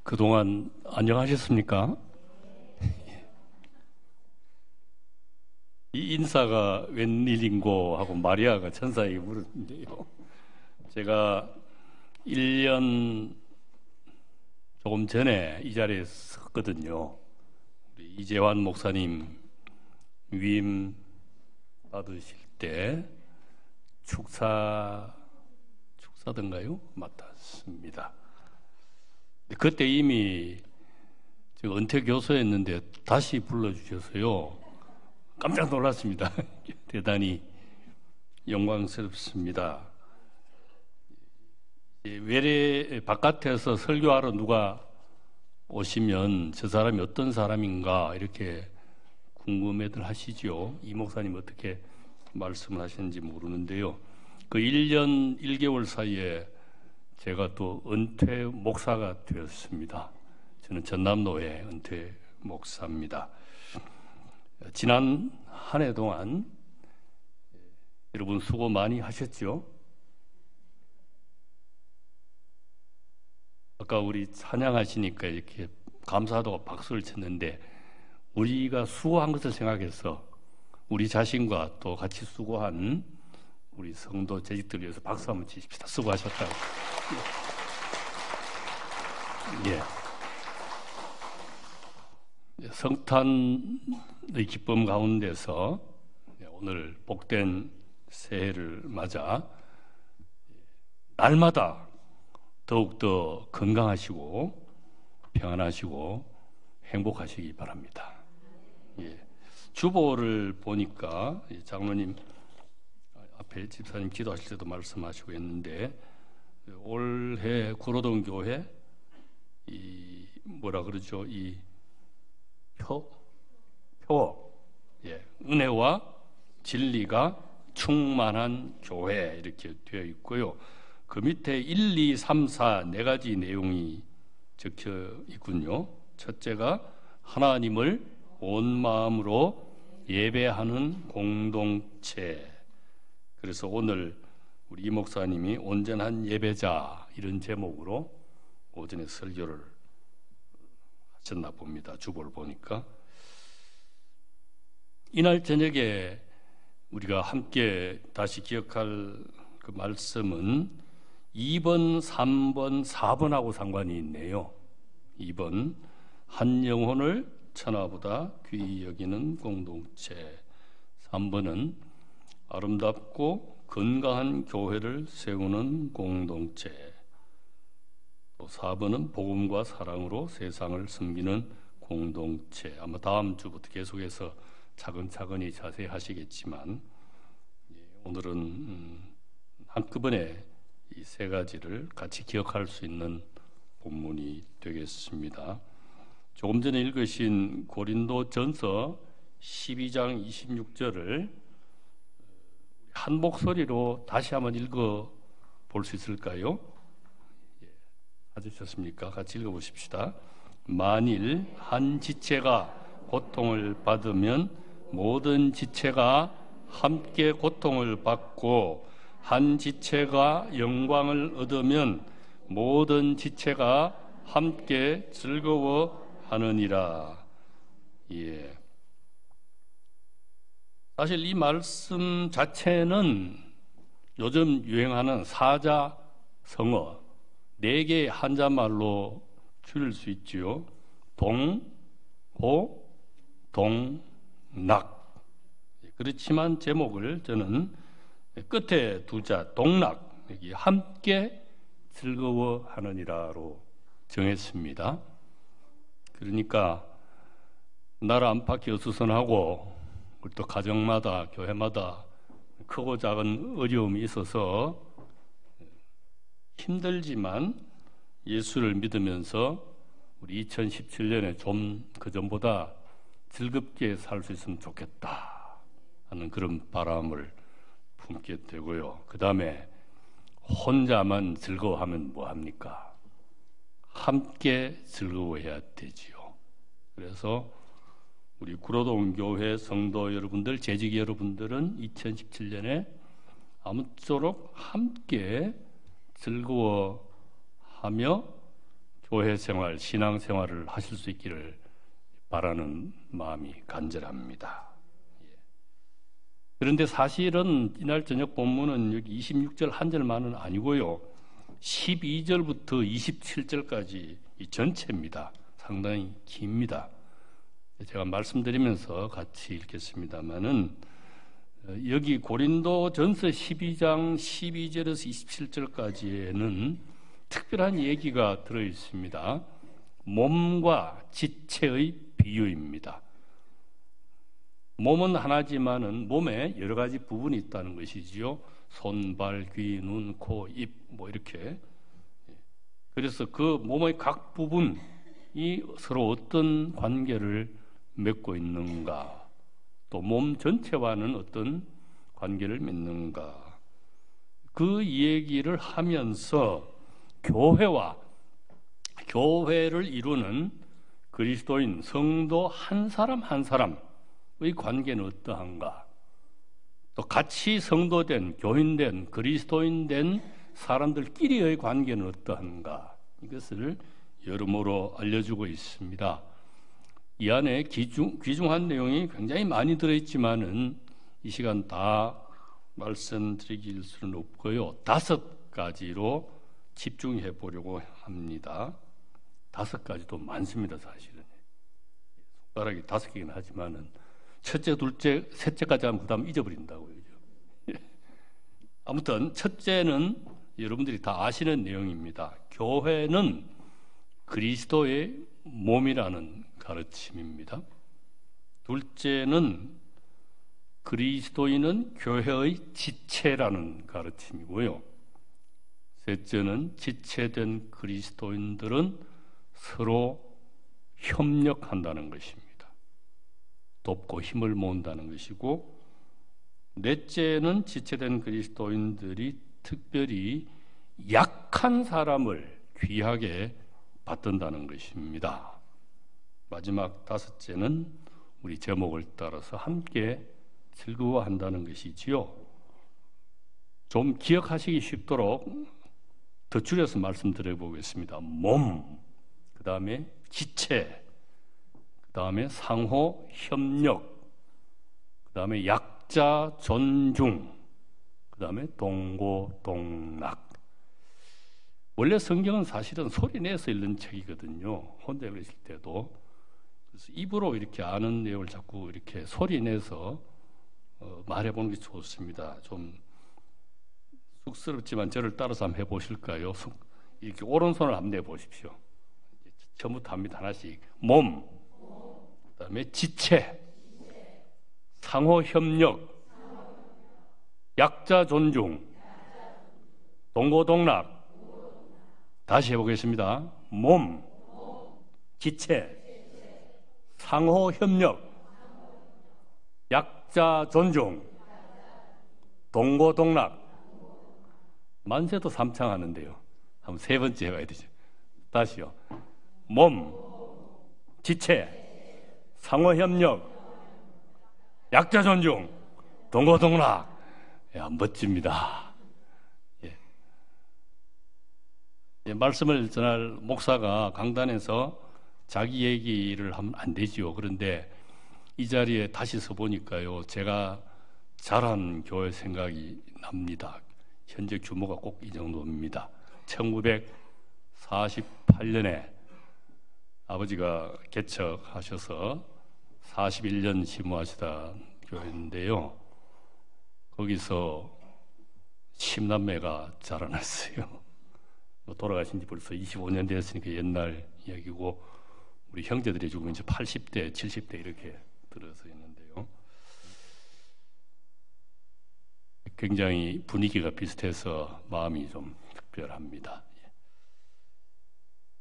그동안 안녕하셨습니까? 이 인사가 웬일인고 하고 마리아가 천사에게 물었는데요. 제가 1년 조금 전에 이 자리에 섰거든요. 우리 이재환 목사님 위임 받으실 때 축사던가요? 맡았습니다. 그때 이미 제가 은퇴 교수였는데 다시 불러주셔서요. 깜짝 놀랐습니다. 대단히 영광스럽습니다. 외래 바깥에서 설교하러 누가 오시면 저 사람이 어떤 사람인가 이렇게 궁금해들 하시죠. 이 목사님 어떻게 말씀을 하시는지 모르는데요. 그 1년 1개월 사이에 제가 또 은퇴 목사가 되었습니다. 저는 전남노회 은퇴 목사입니다. 지난 한 해 동안 여러분 수고 많이 하셨죠? 아까 우리 찬양하시니까 이렇게 감사하다고 박수를 쳤는데 우리가 수고한 것을 생각해서 우리 자신과 또 같이 수고한 우리 성도 재직들 위해서 박수 한번 치십시다. 수고하셨다고. 예. 성탄의 기쁨 가운데서 오늘 복된 새해를 맞아 날마다 더욱더 건강하시고 평안하시고 행복하시기 바랍니다. 예. 주보를 보니까 장로님 앞에 집사님 기도하실 때도 말씀하시고 있는데 올해 구로동 교회 이 뭐라 그러죠? 이 은혜와 진리가 충만한 교회 이렇게 되어 있고요. 그 밑에 1, 2, 3, 4 네 가지 내용이 적혀 있군요. 첫째가 하나님을 온 마음으로 예배하는 공동체. 그래서 오늘 우리 이 목사님이 온전한 예배자 이런 제목으로 오전에 설교를 하셨나 봅니다. 주보를 보니까. 이날 저녁에 우리가 함께 다시 기억할 그 말씀은 2번, 3번, 4번하고 상관이 있네요. 2번, 한 영혼을 천하보다 귀히 여기는 공동체. 3번은 아름답고 건강한 교회를 세우는 공동체. 또 4번은 복음과 사랑으로 세상을 섬기는 공동체. 아마 다음 주부터 계속해서 차근차근히 자세히 하시겠지만 오늘은 한꺼번에 이 세 가지를 같이 기억할 수 있는 본문이 되겠습니다. 조금 전에 읽으신 고린도전서 12장 26절을 한 목소리로 다시 한번 읽어 볼 수 있을까요? 찾으셨습니까? 같이 읽어보십시다. 만일 한 지체가 고통을 받으면 모든 지체가 함께 고통을 받고 한 지체가 영광을 얻으면 모든 지체가 함께 즐거워하느니라. 예. 사실 이 말씀 자체는 요즘 유행하는 사자성어 4개의 한자말로 줄일 수 있지요. 동, 고, 동, 낙. 그렇지만 제목을 저는 끝에 두자 동락, 여기 함께 즐거워하느니라로 정했습니다. 그러니까 나라 안팎이 어수선하고 또 가정마다 교회마다 크고 작은 어려움이 있어서 힘들지만 예수를 믿으면서 우리 2017년에 좀 그전보다 즐겁게 살 수 있으면 좋겠다 하는 그런 바람을 품게 되고요. 그 다음에 혼자만 즐거워하면 뭐합니까? 함께 즐거워해야 되지요. 그래서 우리 구로동 교회 성도 여러분들, 재직 여러분들은 2017년에 아무쪼록 함께 즐거워하며 교회 생활, 신앙 생활을 하실 수 있기를 바라는 마음이 간절합니다. 그런데 사실은 이날 저녁 본문은 여기 26절 한 절만은 아니고요. 12절부터 27절까지 이 전체입니다. 상당히 깁니다. 제가 말씀드리면서 같이 읽겠습니다마는 여기 고린도전서 12장 12절에서 27절까지에는 특별한 얘기가 들어 있습니다. 몸과 지체의 비유입니다. 몸은 하나지만은 몸에 여러 가지 부분이 있다는 것이지요. 손, 발, 귀, 눈, 코, 입 뭐 이렇게. 그래서 그 몸의 각 부분이 서로 어떤 관계를 맺고 있는가, 또 몸 전체와는 어떤 관계를 맺는가, 그 얘기를 하면서 교회를 이루는 그리스도인 성도 한 사람 한 사람의 관계는 어떠한가, 또 같이 성도된, 교인된, 그리스도인된 사람들끼리의 관계는 어떠한가, 이것을 여러모로 알려주고 있습니다. 이 안에 귀중한 내용이 굉장히 많이 들어있지만은 이 시간 다 말씀드릴 수는 없고요. 5가지로 집중해 보려고 합니다. 5가지도 많습니다, 사실은. 손가락이 5개긴 하지만은 첫째, 둘째, 셋째까지 하면 그 다음 잊어버린다고요. 아무튼 첫째는 여러분들이 다 아시는 내용입니다. 교회는 그리스도의 몸이라는 가르침입니다. 둘째는 그리스도인은 교회의 지체라는 가르침이고요. 셋째는 지체된 그리스도인들은 서로 협력한다는 것입니다. 돕고 힘을 모은다는 것이고, 넷째는 지체된 그리스도인들이 특별히 약한 사람을 귀하게 받든다는 것입니다. 마지막 5째는 우리 제목을 따라서 함께 즐거워한다는 것이지요. 좀 기억하시기 쉽도록 더 줄여서 말씀드려 보겠습니다. 몸, 그 다음에 지체, 그 다음에 상호 협력, 그 다음에 약자 존중, 그 다음에 동고동락. 원래 성경은 사실은 소리 내서 읽는 책이거든요. 혼자 읽으실 때도. 그래서 입으로 이렇게 아는 내용을 자꾸 이렇게 소리 내서 말해보는 게 좋습니다. 좀 쑥스럽지만 저를 따라서 한번 해보실까요? 이렇게 오른손을 한번 내보십시오. 처음부터 합니다. 하나씩. 몸, 그 다음에 지체, 상호협력, 약자 존중, 동고동락. 다시 해보겠습니다. 몸, 지체, 상호협력, 약자 존중, 동고동락. 만세도 삼창하는데요. 한번 3번째 해봐야 되죠. 다시요. 몸, 지체, 상호협력, 약자 존중, 동고동락. 야, 멋집니다. 말씀을 전할 목사가 강단에서 자기 얘기를 하면 안 되지요. 그런데 이 자리에 다시 서보니까요, 제가 자란 교회 생각이 납니다. 현재 규모가 꼭 이 정도입니다. 1948년에 아버지가 개척하셔서 41년 심무하시다 교회인데요, 거기서 10남매가 자라났어요. 돌아가신 지 벌써 25년 됐으니까 옛날 이야기고, 우리 형제들이 지금 이제 80대, 70대 이렇게 들어서 있는데요. 굉장히 분위기가 비슷해서 마음이 좀 특별합니다.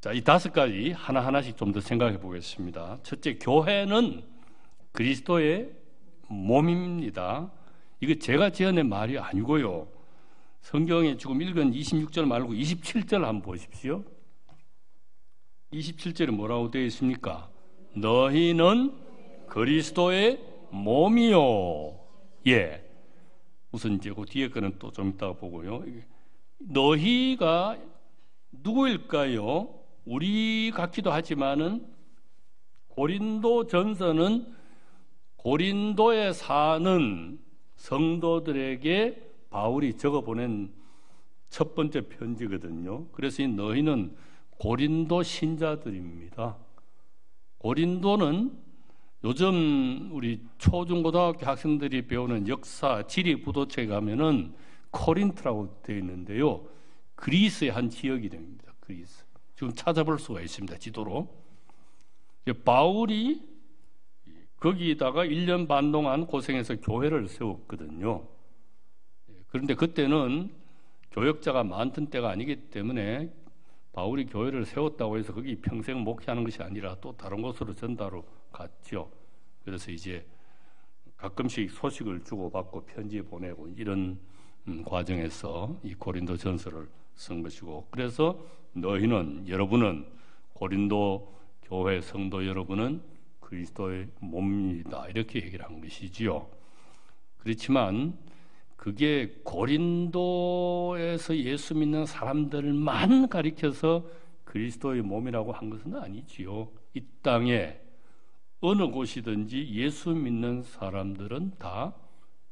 자, 이 5가지 하나하나씩 좀 더 생각해 보겠습니다. 첫째, 교회는 그리스도의 몸입니다. 이거 제가 지어낸 말이 아니고요. 성경에 지금 읽은 26절 말고 27절 한번 보십시오. 27절에 뭐라고 되어 있습니까? 너희는 그리스도의 몸이요. 예. 우선 이제 그 뒤에 거는 또 좀 이따가 보고요. 너희가 누구일까요? 우리 같기도 하지만은 고린도 전서는 고린도에 사는 성도들에게 바울이 적어보낸 첫 번째 편지거든요. 그래서 이 너희는 고린도 신자들입니다. 고린도는 요즘 우리 초중고등학교 학생들이 배우는 역사, 지리 부도책에 가면은 코린트라고 되어 있는데요. 그리스의 한 지역이 됩니다. 그리스. 지금 찾아볼 수가 있습니다. 지도로. 바울이 거기다가 1년 반 동안 고생해서 교회를 세웠거든요. 그런데 그때는 교역자가 많던 때가 아니기 때문에 바울이 교회를 세웠다고 해서 거기 평생 목회하는 것이 아니라 또 다른 곳으로 전다로 갔죠. 그래서 이제 가끔씩 소식을 주고받고 편지 보내고 이런 과정에서 이 고린도 전서를 쓴 것이고, 그래서 너희는, 여러분은, 고린도 교회 성도 여러분은 그리스도의 몸이다, 이렇게 얘기를 한 것이지요. 그렇지만 그게 고린도에서 예수 믿는 사람들만 가리켜서 그리스도의 몸이라고 한 것은 아니지요. 이 땅에 어느 곳이든지 예수 믿는 사람들은 다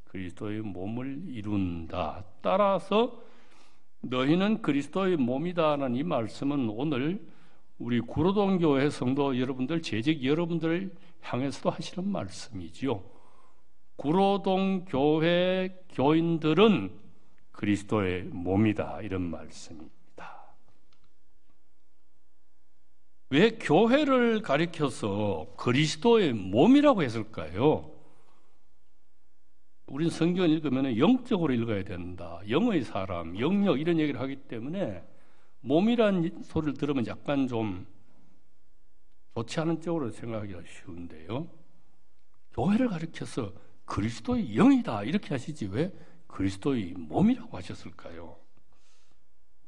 그리스도의 몸을 이룬다. 따라서 너희는 그리스도의 몸이다라는 이 말씀은 오늘 우리 구로동 교회 성도 여러분들, 재직 여러분들을 향해서도 하시는 말씀이지요. 구로동 교회 교인들은 그리스도의 몸이다, 이런 말씀입니다. 왜 교회를 가리켜서 그리스도의 몸이라고 했을까요? 우린 성경을 읽으면 영적으로 읽어야 된다. 영의 사람, 영역 이런 얘기를 하기 때문에 몸이란 소리를 들으면 약간 좀 좋지 않은 쪽으로 생각하기가 쉬운데요. 교회를 가리켜서 그리스도의 영이다 이렇게 하시지 왜 그리스도의 몸이라고 하셨을까요?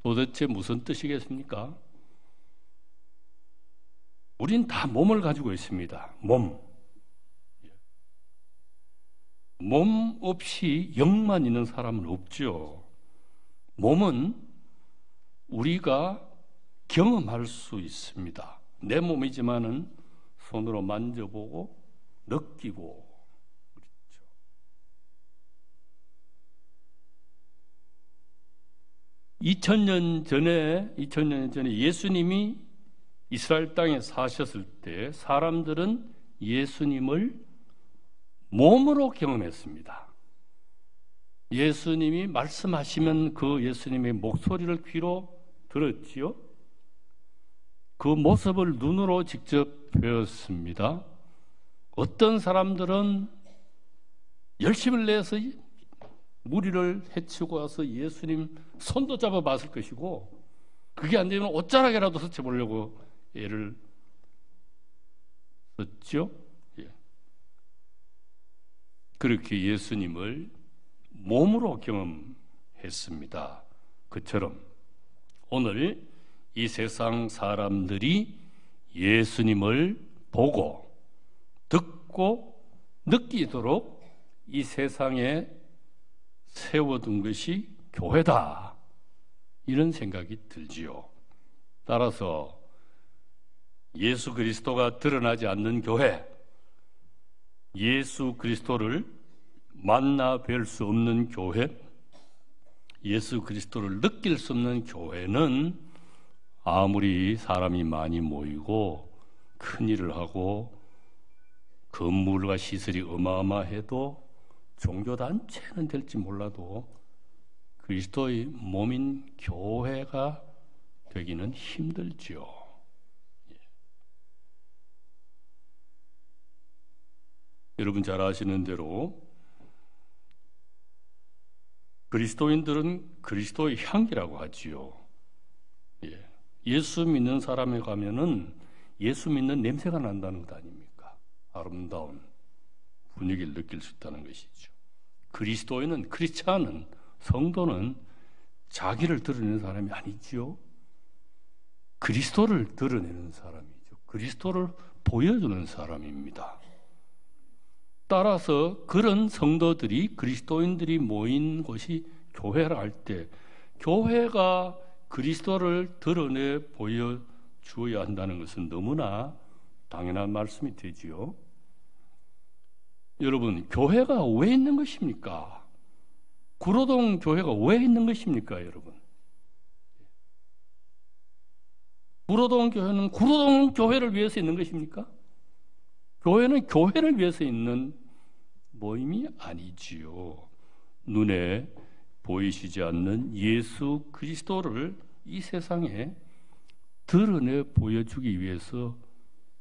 도대체 무슨 뜻이겠습니까? 우린 다 몸을 가지고 있습니다. 몸 없이 영만 있는 사람은 없죠. 몸은 우리가 경험할 수 있습니다. 내 몸이지만은 손으로 만져보고 느끼고 그렇죠. 2000년 전에 예수님이 이스라엘 땅에 사셨을 때 사람들은 예수님을 몸으로 경험했습니다. 예수님이 말씀하시면 그 예수님의 목소리를 귀로 들었지요. 그 모습을 눈으로 직접 배웠습니다. 어떤 사람들은 열심을 내서 무리를 해치고 와서 예수님 손도 잡아 봤을 것이고, 그게 안 되면 옷자락이라도 스쳐보려고 애를 썼죠. 그렇게 예수님을 몸으로 경험했습니다. 그처럼 오늘 이 세상 사람들이 예수님을 보고 듣고 느끼도록 이 세상에 세워둔 것이 교회다, 이런 생각이 들지요. 따라서 예수 그리스도가 드러나지 않는 교회, 예수 그리스도를 만나 뵐 수 없는 교회, 예수 그리스도를 느낄 수 없는 교회는 아무리 사람이 많이 모이고 큰 일을 하고 건물과 시설이 어마어마해도 종교단체는 될지 몰라도 그리스도의 몸인 교회가 되기는 힘들지요. 여러분 잘 아시는 대로 그리스도인들은 그리스도의 향기라고 하지요. 예수 믿는 사람에 가면은 예수 믿는 냄새가 난다는 것 아닙니까? 아름다운 분위기를 느낄 수 있다는 것이죠. 그리스도인은, 크리스찬은, 성도는 자기를 드러내는 사람이 아니지요. 그리스도를 드러내는 사람이죠. 그리스도를 보여주는 사람입니다. 따라서 그런 성도들이, 그리스도인들이 모인 곳이 교회라 할 때, 교회가 그리스도를 드러내 보여주는 주어야 한다는 것은 너무나 당연한 말씀이 되지요. 여러분, 교회가 왜 있는 것입니까? 구로동 교회가 왜 있는 것입니까, 여러분? 구로동 교회는 구로동 교회를 위해서 있는 것입니까? 교회는 교회를 위해서 있는 모임이 아니지요. 눈에 보이시지 않는 예수 그리스도를 이 세상에 드러내 보여주기 위해서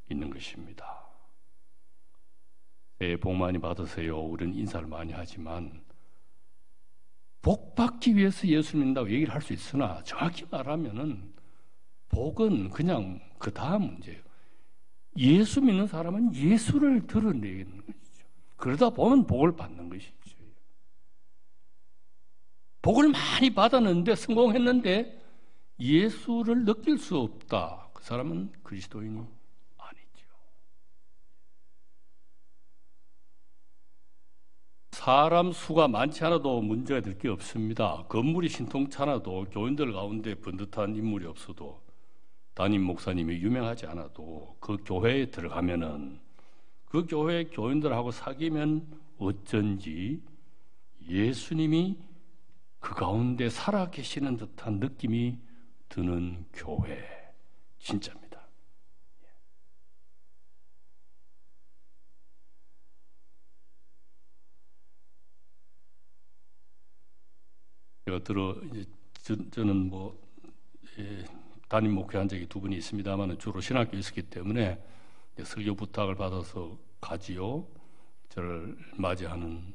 있는 것입니다. 새해 복 많이 받으세요. 우리는 인사를 많이 하지만 복 받기 위해서 예수 믿는다고 얘기를 할 수 있으나 정확히 말하면은 복은 그냥 그 다음 문제예요. 예수 믿는 사람은 예수를 드러내는 것이죠. 그러다 보면 복을 받는 것이죠. 복을 많이 받았는데 성공했는데 예수를 느낄 수 없다. 그 사람은 그리스도인이 아니죠. 사람 수가 많지 않아도 문제가 될 게 없습니다. 건물이 신통찮아도 교인들 가운데 번듯한 인물이 없어도 담임 목사님이 유명하지 않아도 그 교회에 들어가면은 그 교회 교인들하고 사귀면 어쩐지 예수님이 그 가운데 살아 계시는 듯한 느낌이 드는 교회. 진짜입니다. 제가 저는 담임 목회한 적이 2번이 있습니다만 주로 신학교에 있었기 때문에 설교 부탁을 받아서 가지요. 저를 맞이하는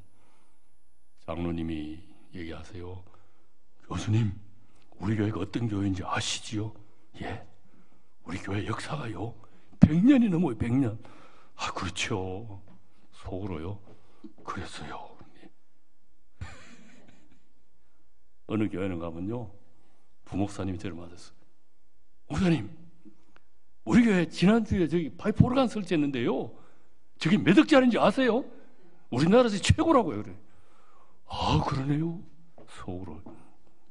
장로님이 얘기하세요. 교수님, 우리 교회가 어떤 교회인지 아시지요? 예. 우리 교회 역사가요 100년이 넘어요. 100년. 아, 그렇죠. 속으로요. 그랬어요. 어느 교회는 가면요 부목사님이 저를 맞았어요. 목사님, 우리 교회 지난주에 저기 파이프오르간 설치했는데요 저기 몇 억짜리인지 아세요? 우리나라에서 최고라고요. 그래. 아, 그러네요. 속으로.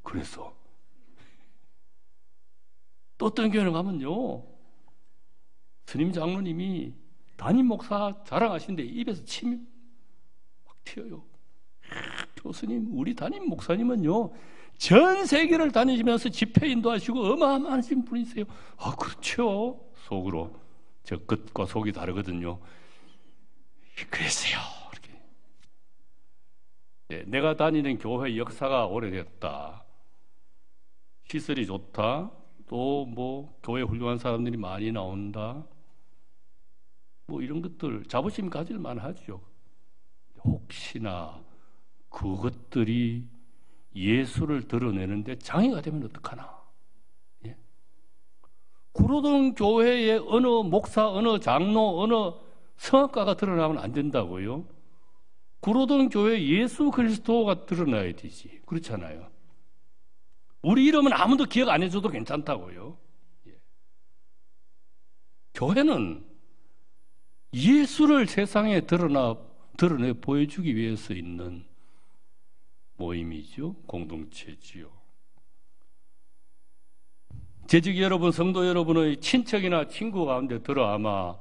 그래서 또 어떤 교회를 가면요 스님 장로님이 담임 목사 자랑하시는데 입에서 침이 막 튀어요. 교수님, 우리 담임 목사님은요 전 세계를 다니시면서 집회 인도하시고 어마어마하신 분이세요. 아, 그렇죠. 속으로. 저 겉과 속이 다르거든요. 그랬어요. 이렇게. 네, 내가 다니는 교회 역사가 오래됐다. 시설이 좋다. 또 교회 훌륭한 사람들이 많이 나온다. 이런 것들 자부심 가질 만하죠. 혹시나 그것들이 예수를 드러내는데 장애가 되면 어떡하나. 예? 구로동 교회의 어느 목사, 어느 장로, 어느 성악가가 드러나면 안 된다고요. 구로동 교회 예수 그리스도가 드러나야 되지. 그렇잖아요. 우리 이름은 아무도 기억 안 해줘도 괜찮다고요. 예. 교회는 예수를 세상에 드러내 보여주기 위해서 있는 모임이죠. 공동체지요. 재직 여러분, 성도 여러분의 친척이나 친구 가운데 아마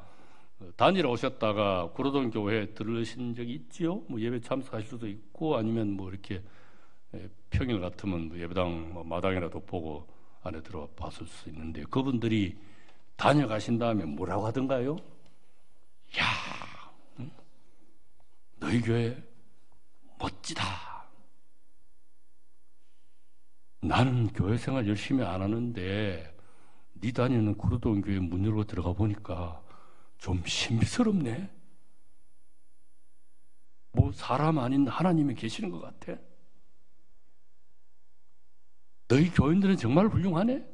다니러 오셨다가 구로동 교회에 들으신 적이 있지요. 예배 참석하실 수도 있고 아니면 이렇게 평일 같으면 예배당 마당이라도 보고 안에 들어와 봤을 수 있는데 그분들이 다녀가신 다음에 뭐라고 하던가요? 야, 응? 너희 교회 멋지다. 나는 교회 생활 열심히 안 하는데 네 다니는 구로동 교회 문 열고 들어가 보니까 좀 신비스럽네. 사람 아닌 하나님이 계시는 것 같아. 너희 교인들은 정말 훌륭하네.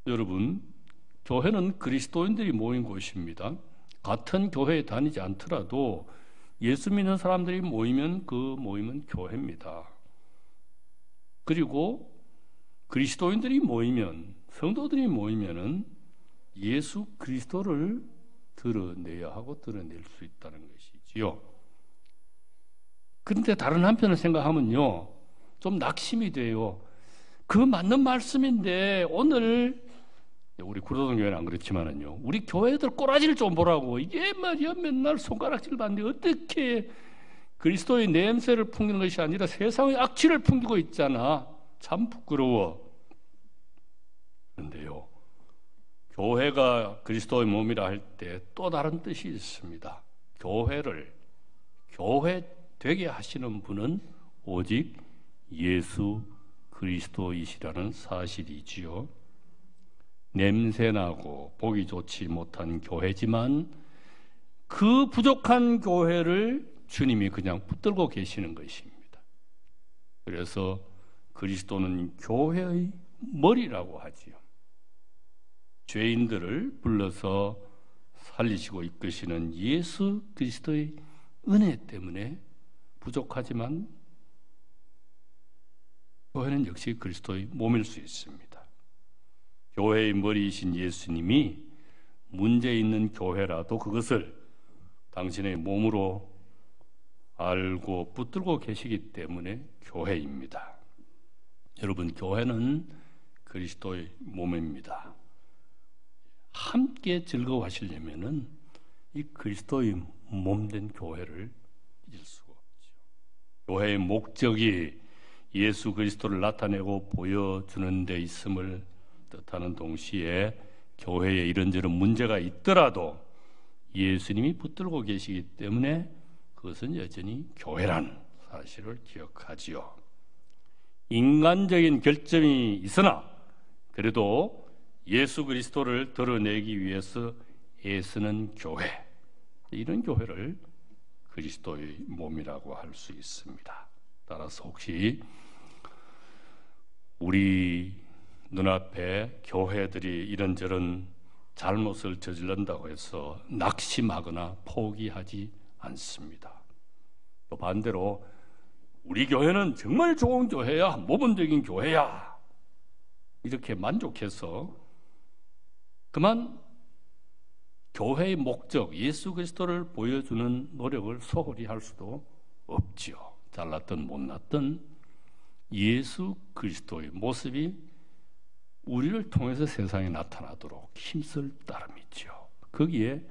여러분, 교회는 그리스도인들이 모인 곳입니다. 같은 교회에 다니지 않더라도 예수 믿는 사람들이 모이면 그 모임은 교회입니다. 그리고 그리스도인들이 모이면, 성도들이 모이면은 예수 그리스도를 드러내야 하고 드러낼 수 있다는 것이지요. 그런데 다른 한편을 생각하면요, 좀 낙심이 돼요. 그 맞는 말씀인데 오늘 우리 구로동 교회는 안 그렇지만은요, 우리 교회들 꼬라지를 좀 보라고. 이게 말이야 맨날 손가락질 받는데 어떻게 그리스도의 냄새를 풍기는 것이 아니라 세상의 악취를 풍기고 있잖아. 참 부끄러워. 그런데요, 교회가 그리스도의 몸이라 할 때 또 다른 뜻이 있습니다. 교회를 교회 되게 하시는 분은 오직 예수 그리스도이시라는 사실이지요. 냄새나고 보기 좋지 못한 교회지만 그 부족한 교회를 주님이 그냥 붙들고 계시는 것입니다. 그래서 그리스도는 교회의 머리라고 하지요. 죄인들을 불러서 살리시고 이끄시는 예수 그리스도의 은혜 때문에 부족하지만 교회는 역시 그리스도의 몸일 수 있습니다. 교회의 머리이신 예수님이 문제 있는 교회라도 그것을 당신의 몸으로 알고 붙들고 계시기 때문에 교회입니다. 여러분, 교회는 그리스도의 몸입니다. 함께 즐거워하시려면은 이 그리스도의 몸된 교회를 잊을 수가 없죠. 교회의 목적이 예수 그리스도를 나타내고 보여주는 데 있음을 뜻하는 동시에 교회에 이런저런 문제가 있더라도 예수님이 붙들고 계시기 때문에 그것은 여전히 교회란 사실을 기억하지요. 인간적인 결점이 있으나 그래도 예수 그리스도를 드러내기 위해서 애쓰는 교회, 이런 교회를 그리스도의 몸이라고 할 수 있습니다. 따라서 혹시 우리 눈앞에 교회들이 이런저런 잘못을 저지른다고 해서 낙심하거나 포기하지 않습니다. 또 반대로 우리 교회는 정말 좋은 교회야, 모범적인 교회야, 이렇게 만족해서 그만 교회의 목적, 예수 그리스도를 보여주는 노력을 소홀히 할 수도 없지요. 잘났든 못났든 예수 그리스도의 모습이 우리를 통해서 세상에 나타나도록 힘쓸 따름이죠. 거기에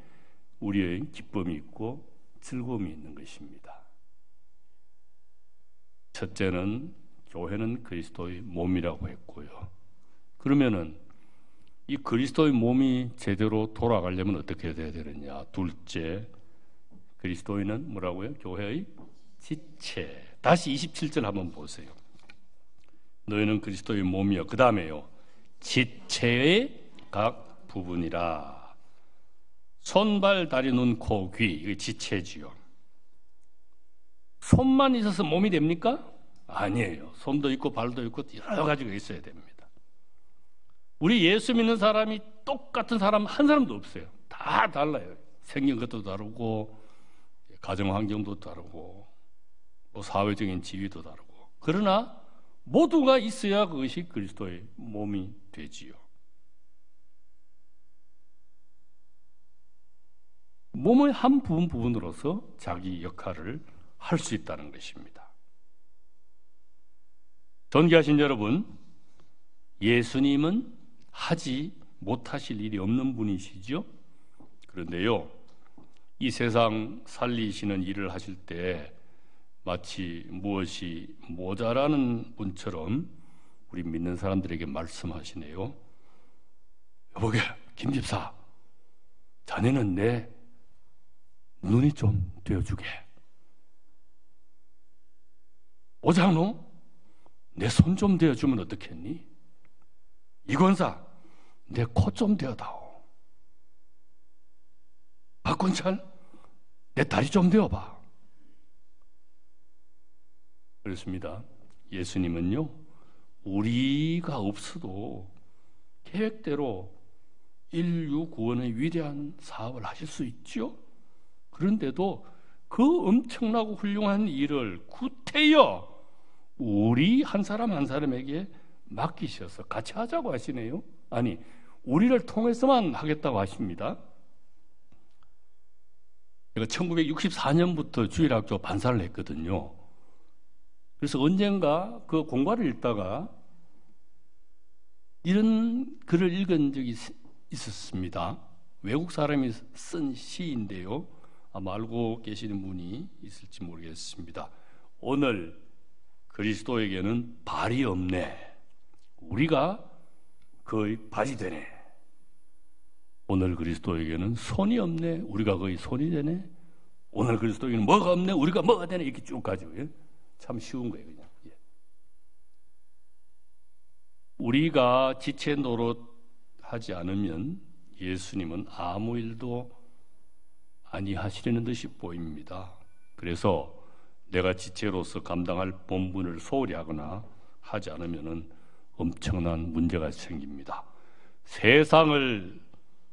우리의 기쁨이 있고 즐거움이 있는 것입니다. 첫째는 교회는 그리스도의 몸이라고 했고요. 그러면은 이 그리스도의 몸이 제대로 돌아가려면 어떻게 돼야 되느냐? 둘째, 그리스도인은 뭐라고요? 교회의 지체. 다시 27절 한번 보세요. 너희는 그리스도의 몸이요. 그 다음에요, 지체의 각 부분이라. 손, 발, 다리, 눈, 코, 귀, 이게 지체지요. 손만 있어서 몸이 됩니까? 아니에요. 손도 있고 발도 있고 여러 가지가 있어야 됩니다. 우리 예수 믿는 사람이 똑같은 사람 한 사람도 없어요. 다 달라요. 생긴 것도 다르고 가정 환경도 다르고 뭐 사회적인 지위도 다르고. 그러나 모두가 있어야 그것이 그리스도의 몸이 되지요. 몸의 한 부분으로서 자기 역할을 할 수 있다는 것입니다. 존귀하신 여러분, 예수님은 하지 못하실 일이 없는 분이시죠. 그런데요, 이 세상 살리시는 일을 하실 때 마치 무엇이 모자라는 분처럼 우리 믿는 사람들에게 말씀하시네요. 여보게, 김 집사, 자네는 내 눈이 좀 되어주게. 오장로, 내 손 좀 되어주면 어떻겠니? 이권사, 내 코 좀 되어다오. 박건철, 내 다리 좀 되어봐. 그렇습니다. 예수님은요, 우리가 없어도 계획대로 인류 구원의 위대한 사업을 하실 수 있죠. 그런데도 그 엄청나고 훌륭한 일을 구태여 우리 한 사람 한 사람에게 맡기셔서 같이 하자고 하시네요. 아니, 우리를 통해서만 하겠다고 하십니다. 제가 1964년부터 주일학교 반사를 했거든요. 그래서 언젠가 그 공과를 읽다가 이런 글을 읽은 적이 있었습니다. 외국 사람이 쓴 시인데요. 아마 알고 계시는 분이 있을지 모르겠습니다. 오늘 그리스도에게는 발이 없네. 우리가 거의 발이 되네. 오늘 그리스도에게는 손이 없네. 우리가 거의 손이 되네. 오늘 그리스도에게는 뭐가 없네. 우리가 뭐가 되네. 이렇게 쭉 가죠. 참 쉬운 거예요, 그냥. 우리가 지체 노릇하지 않으면 예수님은 아무 일도 아니하시려는 듯이 보입니다. 그래서 내가 지체로서 감당할 본분을 소홀히 하거나 하지 않으면 엄청난 문제가 생깁니다. 세상을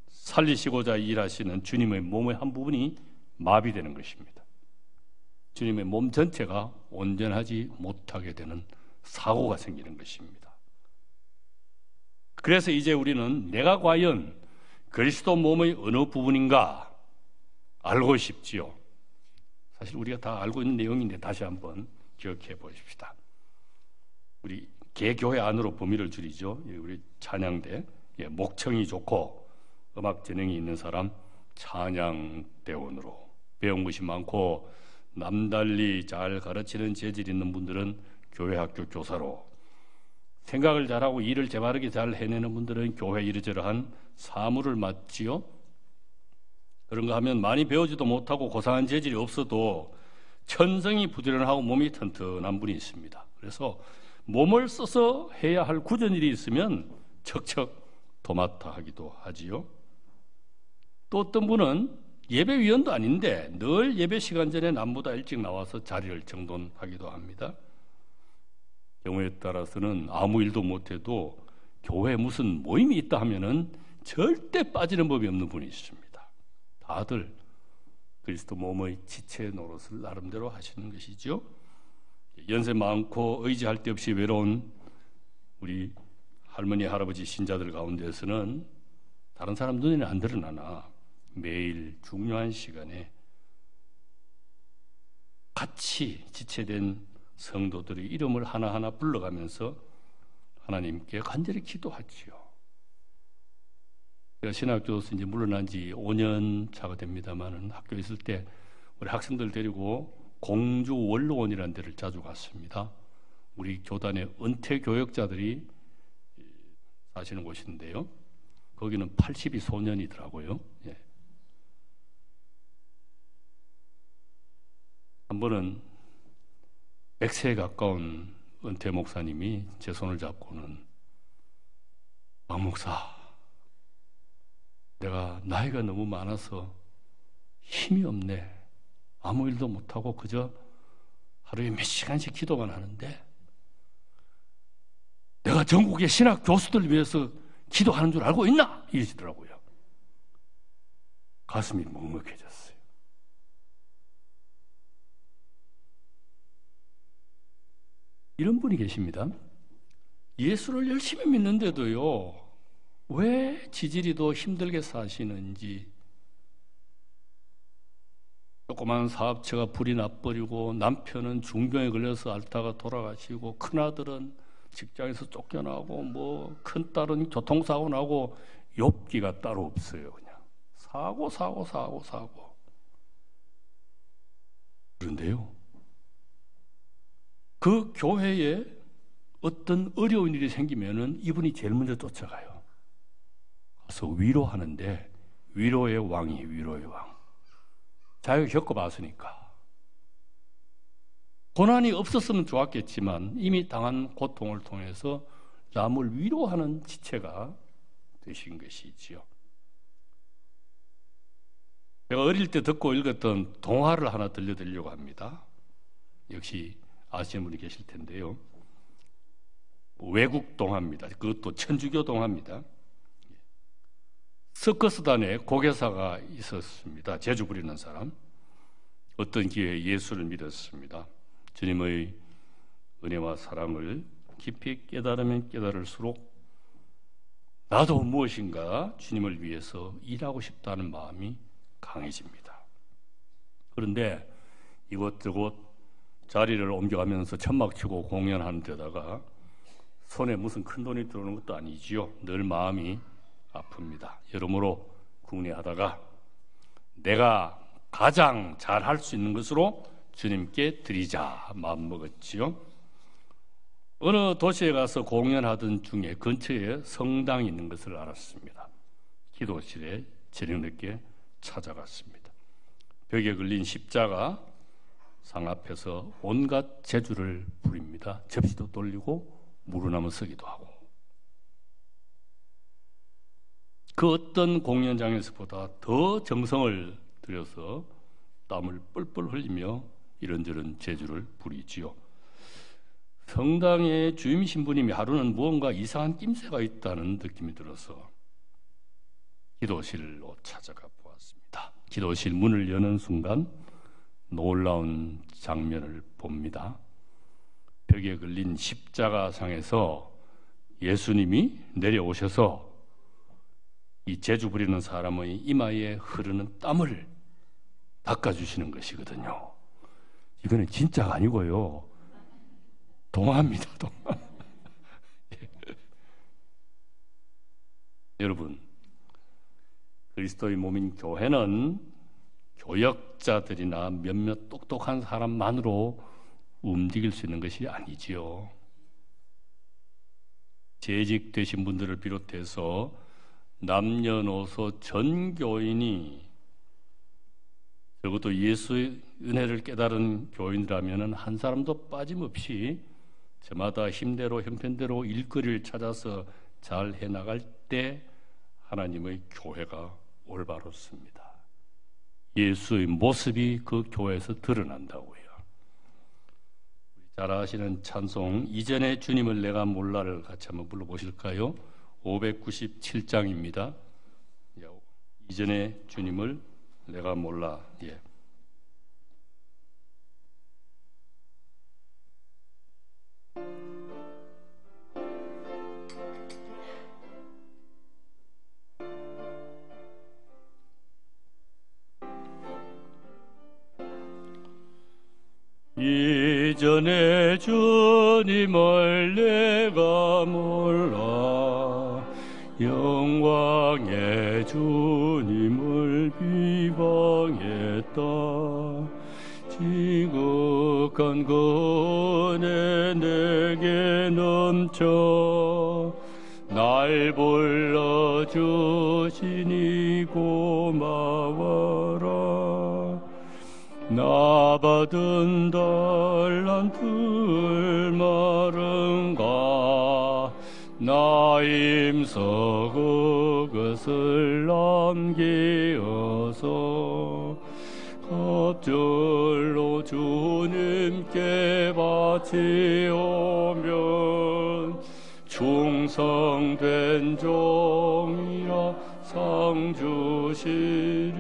살리시고자 일하시는 주님의 몸의 한 부분이 마비되는 것입니다. 주님의 몸 전체가 온전하지 못하게 되는 사고가 생기는 것입니다. 그래서 이제 우리는 내가 과연 그리스도 몸의 어느 부분인가 알고 싶지요. 사실 우리가 다 알고 있는 내용인데 다시 한번 기억해 보십시다. 우리 개교회 안으로 범위를 줄이죠. 우리 찬양대, 목청이 좋고 음악 재능이 있는 사람 찬양대원으로, 배운 것이 많고 남달리 잘 가르치는 재질 있는 분들은 교회 학교 교사로, 생각을 잘하고 일을 재바르게 잘 해내는 분들은 교회 이러저러한 사무를 맡지요. 그런가 하면 많이 배우지도 못하고 고상한 재질이 없어도 천성이 부지런하고 몸이 튼튼한 분이 있습니다. 그래서 몸을 써서 해야 할 굳은 일이 있으면 척척 도맡아 하기도 하지요. 또 어떤 분은 예배위원도 아닌데 늘 예배 시간 전에 남보다 일찍 나와서 자리를 정돈하기도 합니다. 경우에 따라서는 아무 일도 못해도 교회에 무슨 모임이 있다 하면은 절대 빠지는 법이 없는 분이 있습니다. 다들 그리스도 몸의 지체 노릇을 나름대로 하시는 것이죠. 연세 많고 의지할 데 없이 외로운 우리 할머니, 할아버지 신자들 가운데서는 다른 사람 눈에는 안 드러나나 매일 중요한 시간에 같이 지체된 성도들의 이름을 하나하나 불러가면서 하나님께 간절히 기도하지요. 제가 신학교에서 이제 물러난 지 5년 차가 됩니다만 학교에 있을 때 우리 학생들 데리고 공주 원로원이라는 데를 자주 갔습니다. 우리 교단의 은퇴 교역자들이 사시는 곳인데요. 거기는 80이 소년이더라고요. 예. 한 번은 100세에 가까운 은퇴 목사님이 제 손을 잡고는 박 목사, 내가 나이가 너무 많아서 힘이 없네. 아무 일도 못하고 그저 하루에 몇 시간씩 기도만 하는데 내가 전국의 신학 교수들 위해서 기도하는 줄 알고 있나? 이러시더라고요. 가슴이 먹먹해졌어요. 이런 분이 계십니다. 예수를 열심히 믿는데도요, 왜 지질이 더 힘들게 사시는지, 조그만 사업체가 불이 나버리고 남편은 중병에 걸려서 앓다가 돌아가시고 큰아들은 직장에서 쫓겨나고 뭐 큰딸은 교통사고 나고 욥기가 따로 없어요. 그냥 사고. 그런데요, 그 교회에 어떤 어려운 일이 생기면은 이분이 제일 먼저 쫓아가요. 가서 위로하는데 위로의 왕이 위로의 왕. 자기가 겪어봤으니까. 고난이 없었으면 좋았겠지만 이미 당한 고통을 통해서 남을 위로하는 지체가 되신 것이지요. 제가 어릴 때 듣고 읽었던 동화를 하나 들려드리려고 합니다. 역시 아시는 분이 계실 텐데요. 외국 동화입니다. 그것도 천주교 동화입니다. 서커스단에 고개사가 있었습니다. 재주 부리는 사람. 어떤 기회에 예수를 믿었습니다. 주님의 은혜와 사랑을 깊이 깨달으면 깨달을수록 나도 무엇인가 주님을 위해서 일하고 싶다는 마음이 강해집니다. 그런데 이곳저곳 자리를 옮겨가면서 천막 치고 공연하는 데다가 손에 무슨 큰 돈이 들어오는 것도 아니지요. 늘 마음이 아픕니다. 여러모로 궁리하다가 내가 가장 잘 할 수 있는 것으로 주님께 드리자 마음먹었지요. 어느 도시에 가서 공연하던 중에 근처에 성당이 있는 것을 알았습니다. 기도실에 저녁 늦게 찾아갔습니다. 벽에 걸린 십자가 상 앞에서 온갖 재주를 부립니다. 접시도 돌리고 무르나무 서기도 하고, 그 어떤 공연장에서보다 더 정성을 들여서 땀을 뻘뻘 흘리며 이런저런 재주를 부리지요. 성당의 주임 신부님이 하루는 무언가 이상한 낌새가 있다는 느낌이 들어서 기도실로 찾아가 보았습니다. 기도실 문을 여는 순간 놀라운 장면을 봅니다. 벽에 걸린 십자가상에서 예수님이 내려오셔서 이 재주 부리는 사람의 이마에 흐르는 땀을 닦아주시는 것이거든요. 이거는 진짜가 아니고요, 동화입니다. 동화. 여러분, 그리스도의 몸인 교회는 교역자들이나 몇몇 똑똑한 사람만으로 움직일 수 있는 것이 아니지요. 재직되신 분들을 비롯해서 남녀노소 전 교인이, 적어도 예수의 은혜를 깨달은 교인이라면 한 사람도 빠짐없이 저마다 힘대로 형편대로 일거리를 찾아서 잘 해나갈 때 하나님의 교회가 올바롭습니다. 예수의 모습이 그 교회에서 드러난다고요. 잘 아시는 찬송 이전에 주님을 내가 몰라를 같이 한번 불러보실까요? 597장입니다. 이전에 주님을 내가 몰라. 예. 이전에 주님을 내가 몰라 영광의 주님을 비방했다. 지극한 은혜 내게 넘쳐 날 불러주시니 고마워라. 나 받은 달란트 마른가 나 임서 그것을 남기어서 갑절로 주님께 바치오면 충성된 종이라 상 주시리.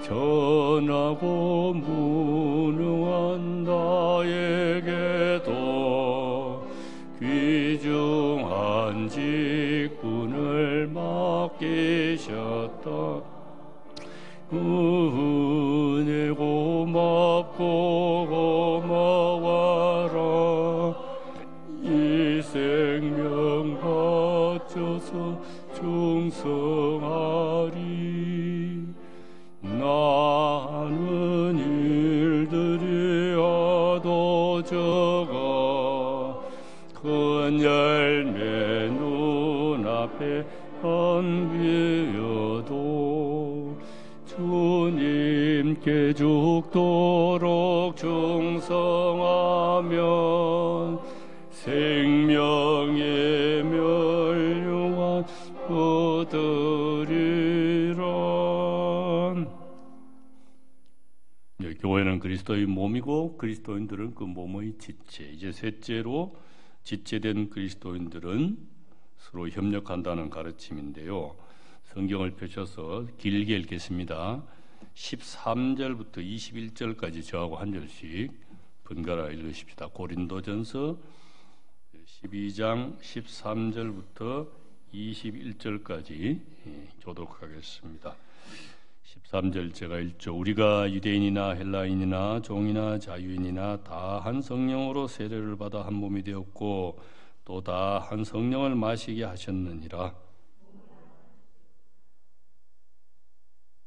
전하고 무능한 나에게도 귀중한 직분을 맡기셨다. 은혜 고맙고 고마워라. 이 생명 바쳐서 충성하리. 나는 일들이 하도 적어 큰 열매 눈앞에 안기어도 주님께 죽도록 충성하면 생명의 멸류관 얻으리라. 교회는 그리스도의 몸이고 그리스도인들은 그 몸의 지체. 이제 셋째로 지체된 그리스도인들은 서로 협력한다는 가르침인데요. 성경을 펼쳐서 길게 읽겠습니다. 13절부터 21절까지 저하고 한 절씩 번갈아 읽으십시다. 고린도전서 12장 13절부터 21절까지 교독하겠습니다. 13절 제가 읽죠. 우리가 유대인이나 헬라인이나 종이나 자유인이나 다 한 성령으로 세례를 받아 한 몸이 되었고 또 다 한 성령을 마시게 하셨느니라.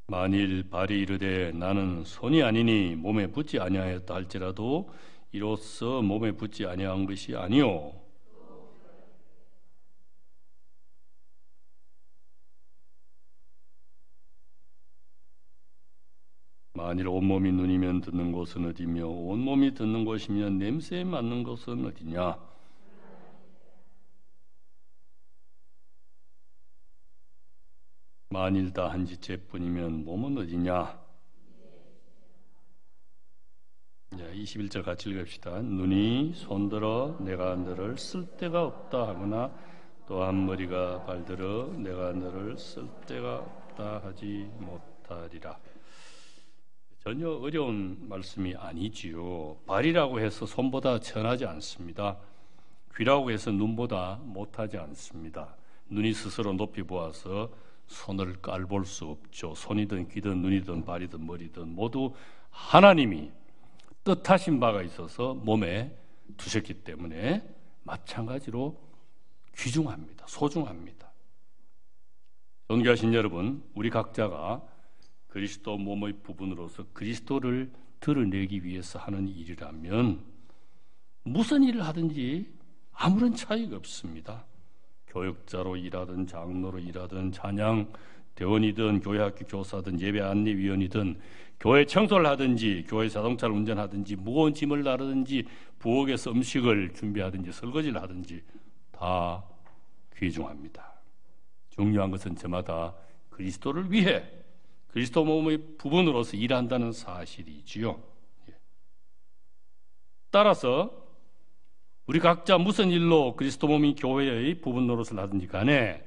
만일 발이 이르되 나는 손이 아니니 몸에 붙지 아니하였다 할지라도 이로써 몸에 붙지 아니한 것이 아니요 만일 온몸이 눈이면 듣는 곳은 어디며 온몸이 듣는 곳이면 냄새에 맡는 곳은 어디냐. 만일 다 한 지체뿐이면 몸은 어디냐. 21절 같이 읽읍시다. 눈이 손들어 내가 너를 쓸 데가 없다 하거나 또한 머리가 발들어 내가 너를 쓸 데가 없다 하지 못하리라. 전혀 어려운 말씀이 아니지요. 발이라고 해서 손보다 천하지 않습니다. 귀라고 해서 눈보다 못하지 않습니다. 눈이 스스로 높이 보아서 손을 깔볼 수 없죠. 손이든 귀든 눈이든 발이든 머리든 모두 하나님이 뜻하신 바가 있어서 몸에 두셨기 때문에 마찬가지로 귀중합니다. 소중합니다. 존귀하신 여러분, 우리 각자가 그리스도 몸의 부분으로서 그리스도를 드러내기 위해서 하는 일이라면 무슨 일을 하든지 아무런 차이가 없습니다. 교육자로 일하든 장로로 일하든 찬양 대원이든 교회학교 교사든 예배 안내위원이든 교회 청소를 하든지 교회 자동차를 운전하든지 무거운 짐을 나르든지 부엌에서 음식을 준비하든지 설거지를 하든지 다 귀중합니다. 중요한 것은 저마다 그리스도를 위해 그리스도 몸의 부분으로서 일한다는 사실이지요. 따라서 우리 각자 무슨 일로 그리스도 몸인 교회의 부분 노릇을 하든지 간에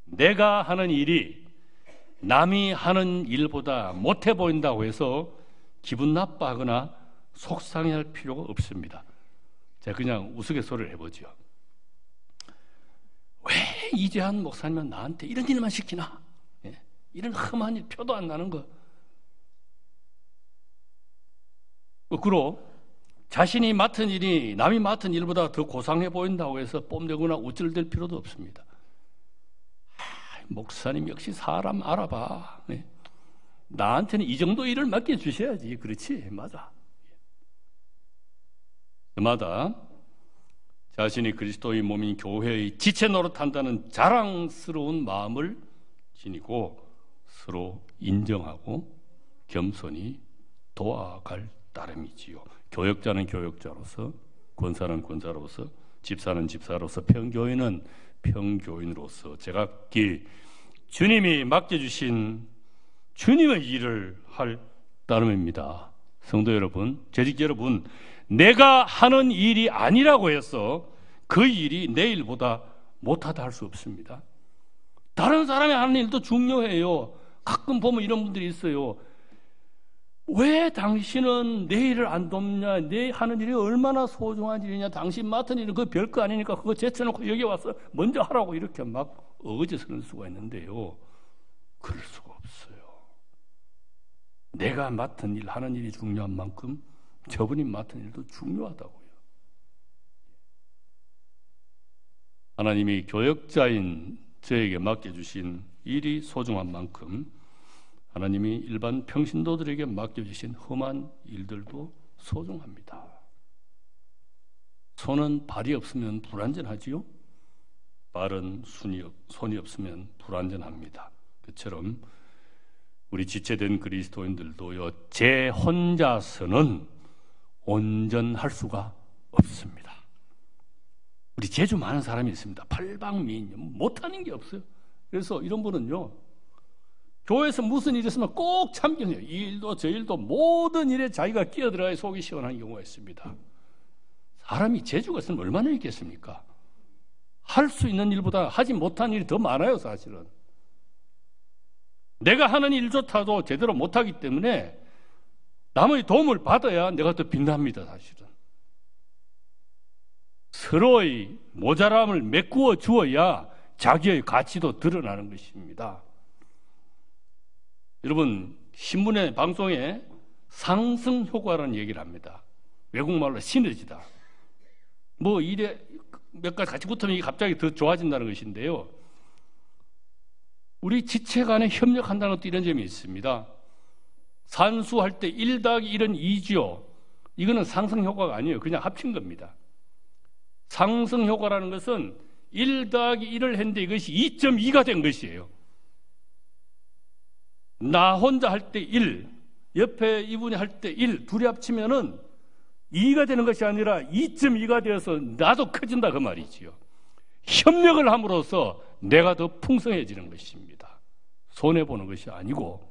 내가 하는 일이 남이 하는 일보다 못해 보인다고 해서 기분 나빠하거나 속상해할 필요가 없습니다. 제가 그냥 우스갯소리를 해보죠. 왜 이재한 목사님은 나한테 이런 일만 시키나? 이런 험한 일 표도 안 나는 거. 거꾸로 자신이 맡은 일이 남이 맡은 일보다 더 고상해 보인다고 해서 뽐내거나 우쭐댈 필요도 없습니다. 목사님 역시 사람 알아봐. 나한테는 이 정도 일을 맡겨주셔야지. 그렇지, 맞아. 저마다 자신이 그리스도의 몸인 교회의 지체 노릇한다는 자랑스러운 마음을 지니고 서로 인정하고 겸손히 도와갈 따름이지요. 교역자는 교역자로서, 권사는 권사로서, 집사는 집사로서, 평교인은 평교인으로서 제각기 주님이 맡겨주신 주님의 일을 할 따름입니다. 성도 여러분, 재직 여러분, 내가 하는 일이 아니라고 해서 그 일이 내 일보다 못하다 할 수 없습니다. 다른 사람이 하는 일도 중요해요. 가끔 보면 이런 분들이 있어요. 왜 당신은 내 일을 안 돕냐? 내 하는 일이 얼마나 소중한 일이냐? 당신 맡은 일은 그거 별거 아니니까 그거 제쳐놓고 여기 와서 먼저 하라고 이렇게 막 어거지서는 수가 있는데요. 그럴 수가 없어요. 내가 맡은 일, 하는 일이 중요한 만큼 저분이 맡은 일도 중요하다고요. 하나님이 교역자인 저에게 맡겨주신 일이 소중한 만큼 하나님이 일반 평신도들에게 맡겨주신 험한 일들도 소중합니다. 손은 발이 없으면 불완전하지요. 발은 손이 없으면 불완전합니다. 그처럼 우리 지체된 그리스도인들도요, 제 혼자서는 온전할 수가 없습니다. 우리 제주 많은 사람이 있습니다. 팔방미인, 못하는 게 없어요. 그래서 이런 분은요, 교회에서 무슨 일이 있으면 꼭 참견해요. 이 일도 저 일도 모든 일에 자기가 끼어들어야 속이 시원한 경우가 있습니다. 사람이 재주가 있으면 얼마나 있겠습니까? 할 수 있는 일보다 하지 못한 일이 더 많아요, 사실은. 내가 하는 일조차도 제대로 못하기 때문에 남의 도움을 받아야 내가 더 빛납니다, 사실은. 서로의 모자람을 메꾸어 주어야 자기의 가치도 드러나는 것입니다. 여러분, 신문에 방송에 상승 효과라는 얘기를 합니다. 외국말로 시너지다. 뭐 이래 몇 가지 같이 붙으면 이게 갑자기 더 좋아진다는 것인데요. 우리 지체 간에 협력한다는 것도 이런 점이 있습니다. 산수할 때 1 더하기 1은 2지요. 이거는 상승 효과가 아니에요. 그냥 합친 겁니다. 상승 효과라는 것은 1 더하기 1을 했는데 이것이 2.2가 된 것이에요. 나 혼자 할 때 1, 옆에 이분이 할 때 1, 둘이 합치면은 2가 되는 것이 아니라 2.2가 되어서 나도 커진다 그 말이지요. 협력을 함으로써 내가 더 풍성해지는 것입니다. 손해보는 것이 아니고.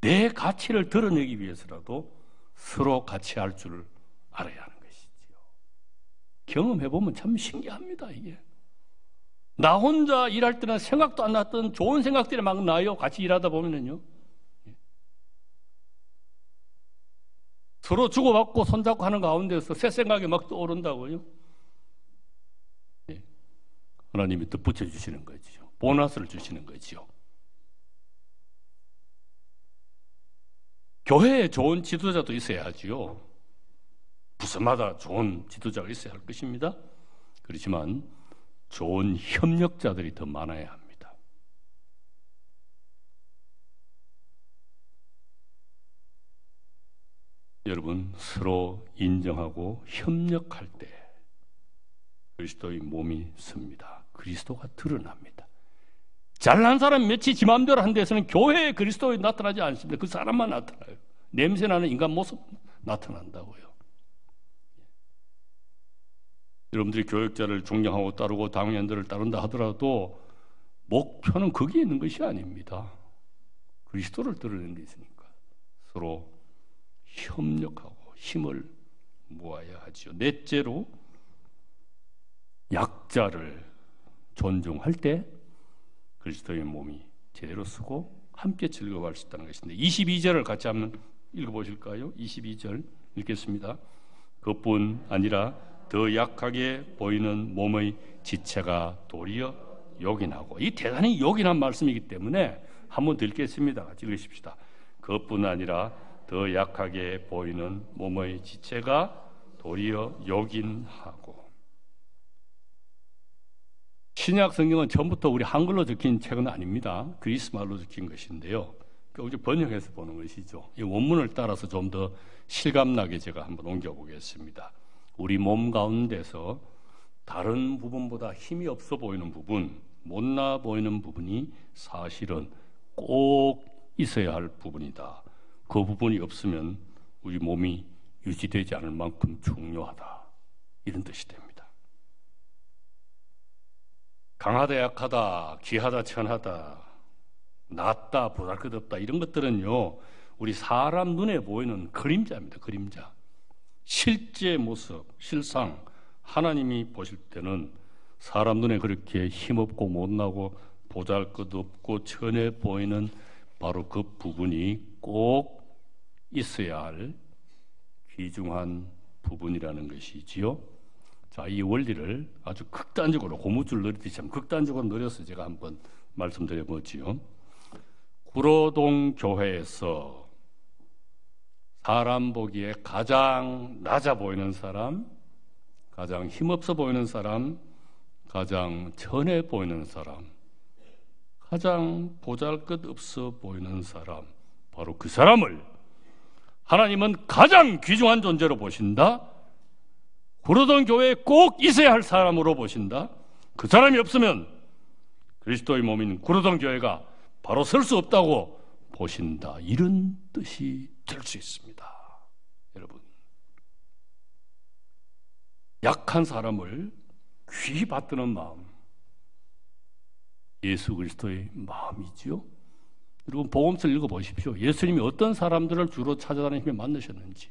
내 가치를 드러내기 위해서라도 서로 같이 할 줄 알아야 하는 것이지요. 경험해보면 참 신기합니다. 이게 나 혼자 일할 때는 생각도 안 났던 좋은 생각들이 막 나요. 같이 일하다 보면은요. 서로 주고받고 손잡고 하는 가운데서 새 생각이 막 떠오른다고요. 하나님이 덧붙여 주시는 거지요. 보너스를 주시는 거지요. 교회에 좋은 지도자도 있어야 하지요. 부서마다 좋은 지도자가 있어야 할 것입니다. 그렇지만 좋은 협력자들이 더 많아야 합니다. 여러분, 서로 인정하고 협력할 때 그리스도의 몸이 섭니다. 그리스도가 드러납니다. 잘난 사람 몇이 지 마음대로 한 데서는 교회에 그리스도가 나타나지 않습니다. 그 사람만 나타나요. 냄새나는 인간 모습 나타난다고요. 여러분들이 교역자를 존경하고 따르고 당연들을 따른다 하더라도 목표는 거기에 있는 것이 아닙니다. 그리스도를 드러내는 게 있으니까 서로 협력하고 힘을 모아야 하죠. 넷째로 약자를 존중할 때 그리스도의 몸이 제대로 쓰고 함께 즐거워할 수 있다는 것인데 22절을 같이 한번 읽어보실까요? 22절 읽겠습니다. 그뿐 아니라 더 약하게 보이는 몸의 지체가 도리어 요긴하고, 이 대단히 요긴한 말씀이기 때문에 한번 더 읽겠습니다. 같이 읽으십시다. 그뿐 아니라 더 약하게 보이는 몸의 지체가 도리어 요긴하고. 신약 성경은 처음부터 우리 한글로 적힌 책은 아닙니다. 그리스말로 적힌 것인데요. 이제 번역해서 보는 것이죠. 이 원문을 따라서 좀 더 실감나게 제가 한번 옮겨보겠습니다. 우리 몸 가운데서 다른 부분보다 힘이 없어 보이는 부분, 못나 보이는 부분이 사실은 꼭 있어야 할 부분이다. 그 부분이 없으면 우리 몸이 유지되지 않을 만큼 중요하다. 이런 뜻이 됩니다. 강하다 약하다, 귀하다 천하다, 낫다 보잘것없다, 이런 것들은요 우리 사람 눈에 보이는 그림자입니다. 그림자. 실제 모습, 실상 하나님이 보실 때는 사람 눈에 그렇게 힘없고 못나고 보잘것없고 천해 보이는 바로 그 부분이 꼭 있어야 할 귀중한 부분이라는 것이지요. 자, 이 원리를 아주 극단적으로 고무줄 늘리듯이 참 극단적으로 늘려서 제가 한번 말씀드려보지요. 구로동 교회에서 사람 보기에 가장 낮아 보이는 사람, 가장 힘없어 보이는 사람, 가장 천해 보이는 사람, 가장 보잘것없어 보이는 사람, 바로 그 사람을 하나님은 가장 귀중한 존재로 보신다. 구로동 교회에 꼭 있어야 할 사람으로 보신다. 그 사람이 없으면 그리스도의 몸인 구로동 교회가 바로 설 수 없다고 보신다. 이런 뜻이 될 수 있습니다. 여러분, 약한 사람을 귀히 받드는 마음, 예수 그리스도의 마음이지요. 여러분, 복음서를 읽어보십시오. 예수님이 어떤 사람들을 주로 찾아다니며 만나셨는지,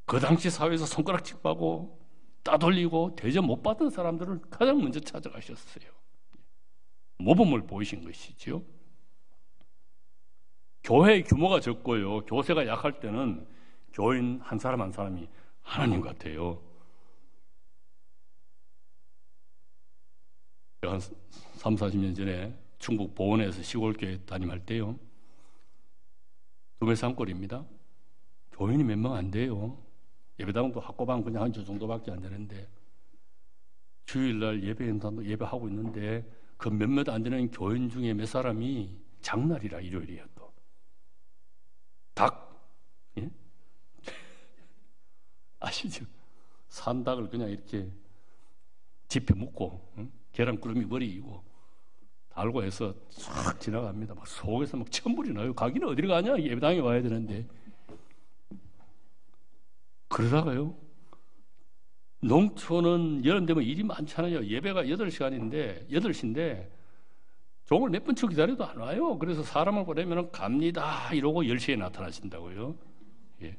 그 당시 사회에서 손가락질 받고 따돌리고 대접 못 받은 사람들을 가장 먼저 찾아가셨어요. 모범을 보이신 것이지요. 교회의 규모가 적고요, 교세가 약할 때는 교인 한 사람 한 사람이 하나님 같아요. 제가 한 3, 40년 전에 충북 보은에서 시골교회 담임할 때요, 두메산골입니다. 교인이 몇 명 안 돼요. 예배당도 학고방 그냥 한 주 정도밖에 안 되는데, 주일날 예배하고 있는데 그 몇몇 안 되는 교인 중에 몇 사람이 장날이라, 일요일이에요. 또 닭, 예? 아시죠? 산닭을 그냥 이렇게 집에 묶고, 계란구름이 머리이고 달고 해서 쫙 지나갑니다. 막 속에서 막 천불이 나요. 가기는 어디로 가냐? 예배당에 와야 되는데. 그러다가요, 농촌은 여름 되면 일이 많잖아요. 예배가 8시인데 종을 몇 번 쳐 기다려도 안 와요. 그래서 사람을 보내면 갑니다 이러고 10시에 나타나신다고요. 예.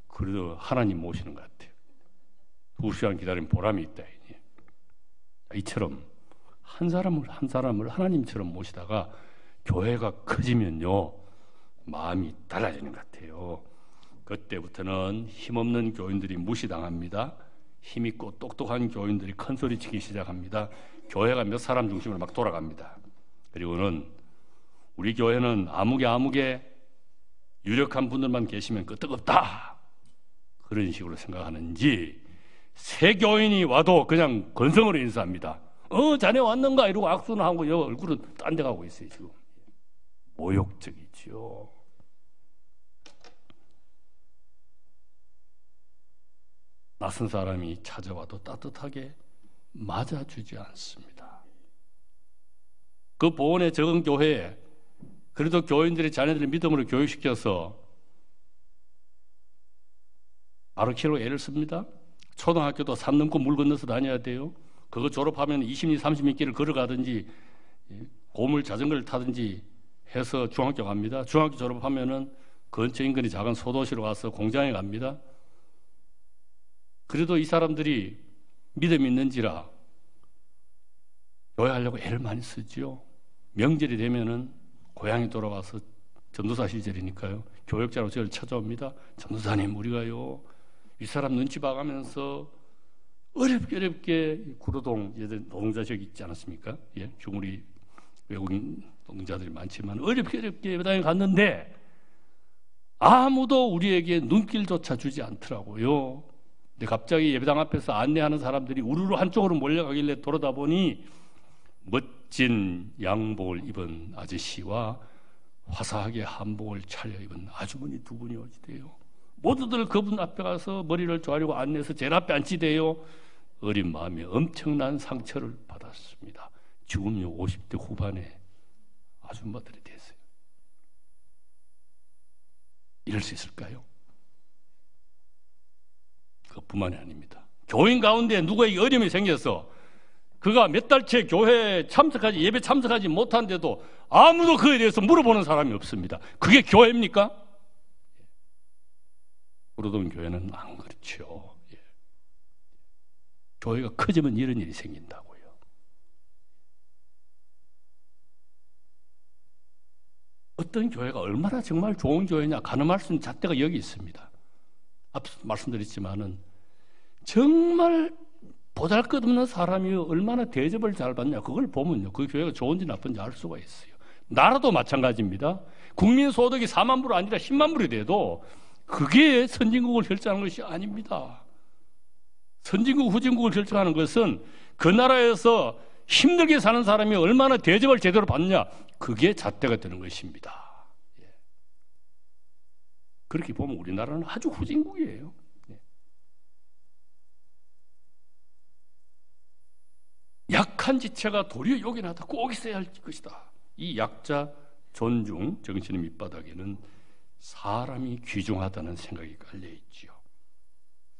그래도 하나님 모시는 것 같아요. 2시간 기다리면 보람이 있다. 이처럼 한 사람을 하나님처럼 모시다가 교회가 커지면요, 마음이 달라지는 것 같아요. 그때부터는 힘없는 교인들이 무시당합니다. 힘있고 똑똑한 교인들이 큰 소리치기 시작합니다. 교회가 몇 사람 중심으로 막 돌아갑니다. 그리고는 우리 교회는 아무개 유력한 분들만 계시면 끄떡없다, 그런 식으로 생각하는지 새 교인이 와도 그냥 건성으로 인사합니다. 자네 왔는가? 이러고 악수는 하고 얼굴은 딴 데 가고 있어요. 지금 모욕적이죠. 낯선 사람이 찾아와도 따뜻하게 맞아주지 않습니다. 그 보은의 적은 교회에 그래도 교인들이 자녀들의 믿음으로 교육시켜서 바르키로 애를 씁니다. 초등학교도 산 넘고 물 건너서 다녀야 돼요. 그거 졸업하면 20리 30리 길을 걸어가든지 고물 자전거를 타든지 해서 중학교 갑니다. 중학교 졸업하면은 근처 인근의 작은 소도시로 가서 공장에 갑니다. 그래도 이 사람들이 믿음이 있는지라 교회 하려고 애를 많이 쓰죠. 명절이 되면은 고향에 돌아가서 전도사 시절이니까요, 교역자로 저를 찾아옵니다. 전도사님, 우리가요 이 사람 눈치 봐가면서 어렵게 구로동 예전 노동자적 있지 않았습니까? 예, 중우리 외국인 노동자들이 많지만 어렵게 예배당에 갔는데 아무도 우리에게 눈길조차 주지 않더라고요. 근데 갑자기 예배당 앞에서 안내하는 사람들이 우르르 한쪽으로 몰려가길래 돌아다 보니 멋진 양복을 입은 아저씨와 화사하게 한복을 차려입은 아주머니 두 분이 오지대요. 모두들 그분 앞에 가서 머리를 조아리고 안내해서 제일 앞에 앉히대요. 어린 마음에 엄청난 상처를 받았습니다. 지금요 50대 후반의 아줌마들이 됐어요. 이럴 수 있을까요? 그뿐만이 아닙니다. 교인 가운데 누구에게 어려움이 생겨서 그가 몇 달째 교회에 예배 참석하지 못한데도 아무도 그에 대해서 물어보는 사람이 없습니다. 그게 교회입니까? 구로동 교회는 안 그렇죠. 예. 교회가 커지면 이런 일이 생긴다고요. 어떤 교회가 얼마나 정말 좋은 교회냐 가늠할 수 있는 잣대가 여기 있습니다. 앞서 말씀드렸지만은 정말 보잘것없는 사람이 얼마나 대접을 잘 받냐, 그걸 보면요 그 교회가 좋은지 나쁜지 알 수가 있어요. 나라도 마찬가지입니다. 국민 소득이 4만 불이 아니라 10만 불이 돼도 그게 선진국을 결정하는 것이 아닙니다. 선진국, 후진국을 결정하는 것은 그 나라에서 힘들게 사는 사람이 얼마나 대접을 제대로 받느냐, 그게 잣대가 되는 것입니다. 예. 그렇게 보면 우리나라는 아주 후진국이에요. 예. 약한 지체가 도리어 요긴하다, 꼭 있어야 할 것이다. 이 약자 존중 정신의 밑바닥에는 사람이 귀중하다는 생각이 깔려있지요.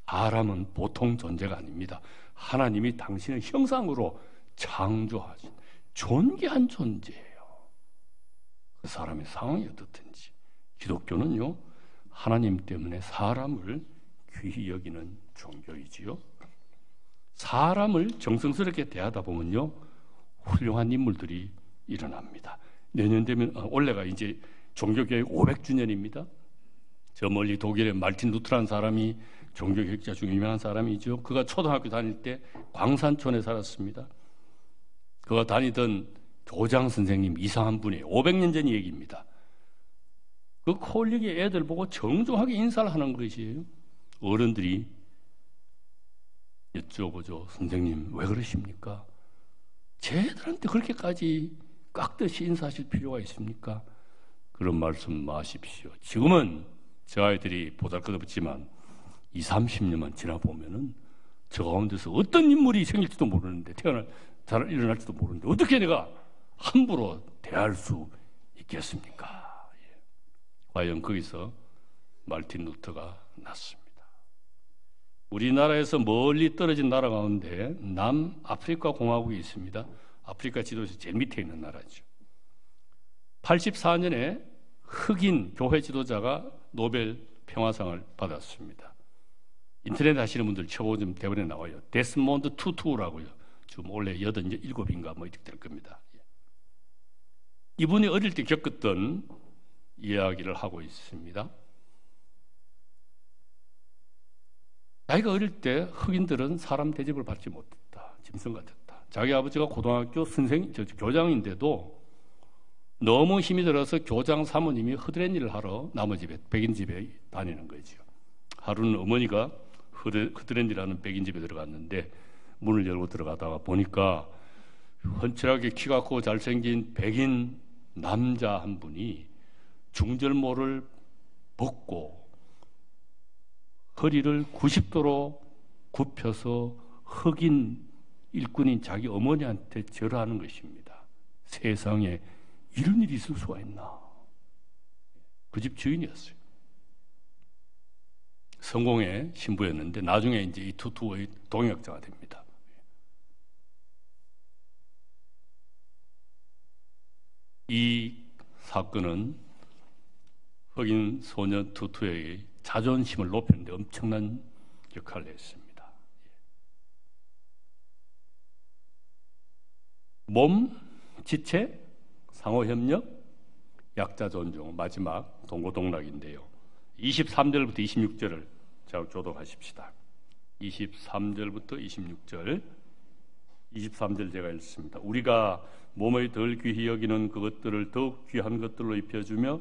사람은 보통 존재가 아닙니다. 하나님이 당신의 형상으로 창조하신 존귀한 존재예요. 그 사람의 상황이 어떻든지. 기독교는요 하나님 때문에 사람을 귀히 여기는 종교이지요. 사람을 정성스럽게 대하다 보면요 훌륭한 인물들이 일어납니다. 내년 되면 올해가 이제 종교개혁 500주년입니다. 저 멀리 독일의 말틴 루트라는 사람이 종교개혁자 중에 유명한 사람이죠. 그가 초등학교 다닐 때 광산촌에 살았습니다. 그가 다니던 교장 선생님 이상한 분이에요. 500년 전 얘기입니다. 그 콜리기 애들 보고 정중하게 인사를 하는 것이에요. 어른들이 여쭤보죠. 선생님 왜 그러십니까? 쟤들한테 그렇게까지 깍듯이 인사하실 필요가 있습니까? 그런 말씀 마십시오. 지금은 저 아이들이 보잘것없지만 20-30년만 지나보면은 저 가운데서 어떤 인물이 생길지도 모르는데 일어날지도 모르는데 어떻게 내가 함부로 대할 수 있겠습니까? 예. 과연 거기서 말틴 루터가 났습니다. 우리나라에서 멀리 떨어진 나라 가운데 남아프리카 공화국이 있습니다. 아프리카 지도에서 제일 밑에 있는 나라죠. 84년에 흑인 교회 지도자가 노벨 평화상을 받았습니다. 인터넷 하시는 분들 쳐보면 대본에 나와요. 데스몬드 투투라고요. 지금 원래 87인가 뭐 이렇게 될 겁니다. 이분이 어릴 때 겪었던 이야기를 하고 있습니다. 자기가 어릴 때 흑인들은 사람 대접을 받지 못했다. 짐승 같았다. 자기 아버지가 고등학교 교장인데도 너무 힘이 들어서 교장 사모님이 허드렛 일을 하러 남의 집에, 백인 집에 다니는 거죠. 하루는 어머니가 허드렛 일하는 백인 집에 들어갔는데 문을 열고 들어가다가 보니까 헌칠하게 키가 크고 잘생긴 백인 남자 한 분이 중절모를 벗고 허리를 90도로 굽혀서 흑인 일꾼인 자기 어머니한테 절하는 것입니다. 세상에 이런 일이 있을 수가 있나. 그 집 주인이었어요. 성공의 신부였는데 나중에 이제 이 투투의 동역자가 됩니다. 이 사건은 흑인 소녀 투투의 자존심을 높이는데 엄청난 역할을 했습니다. 몸, 지체, 상호협력, 약자 존중, 마지막 동고동락인데요. 23절부터 26절을 자 교독하십시다. 23절부터 26절. 23절 제가 읽습니다. 우리가 몸의 덜 귀히 여기는 그것들을 더욱 귀한 것들로 입혀주며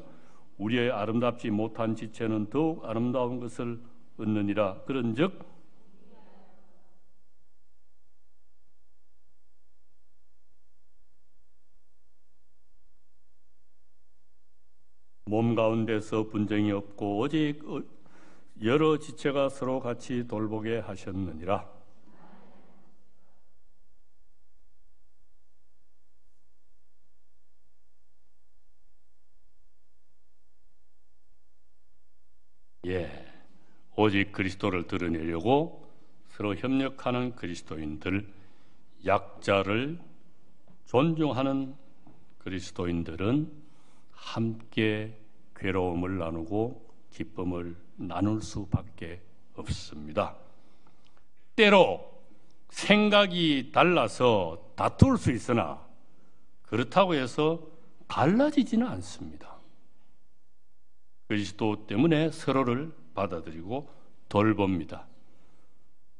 우리의 아름답지 못한 지체는 더욱 아름다운 것을 얻느니라. 그런즉 몸 가운데서 분쟁이 없고 오직 여러 지체가 서로 같이 돌보게 하셨느니라. 오직 그리스도를 드러내려고 서로 협력하는 그리스도인들, 약자를 존중하는 그리스도인들은 함께 괴로움을 나누고 기쁨을 나눌 수밖에 없습니다. 때로 생각이 달라서 다툴 수 있으나 그렇다고 해서 달라지지는 않습니다. 그리스도 때문에 서로를 받아들이고 돌봅니다.